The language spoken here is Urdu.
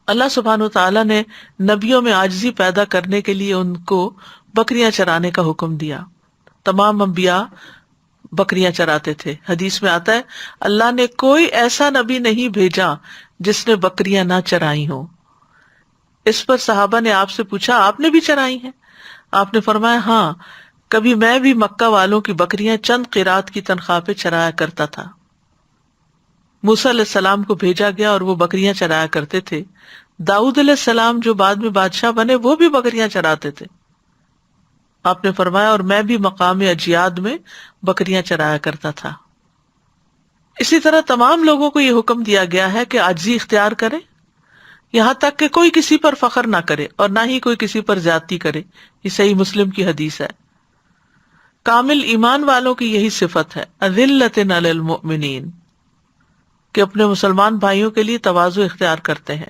اللہ سبحانہ وتعالیٰ نے نبیوں میں عاجزی پیدا کرنے کے لیے ان کو بکریاں چرانے کا حکم دیا. تمام انبیاء بکریاں چراتے تھے. حدیث میں آتا ہے اللہ نے کوئی ایسا نبی نہیں بھیجا جس نے بکریاں نہ چرائی ہوں. اس پر صحابہ نے آپ سے پوچھا آپ نے بھی چرائی ہیں؟ آپ نے فرمایا ہاں، کبھی میں بھی مکہ والوں کی بکریاں چند قیرات کی تنخواہ پہ چرایا کرتا تھا. موسیٰ علیہ السلام کو بھیجا گیا اور وہ بکریاں چرایا کرتے تھے. داؤد علیہ السلام جو بعد میں بادشاہ بنے وہ بھی بکریاں چراتے تھے. آپ نے فرمایا اور میں بھی مقام اجیاد میں بکریاں چرایا کرتا تھا. اسی طرح تمام لوگوں کو یہ حکم دیا گیا ہے کہ عاجزی اختیار کرے، یہاں تک کہ کوئی کسی پر فخر نہ کرے اور نہ ہی کوئی کسی پر زیادتی کرے. یہ صحیح مسلم کی حدیث ہے. کامل ایمان والوں کی یہی صفت ہے، اذلۃ علی المؤمنین، کہ اپنے مسلمان بھائیوں کے لیے تواضع اختیار کرتے ہیں.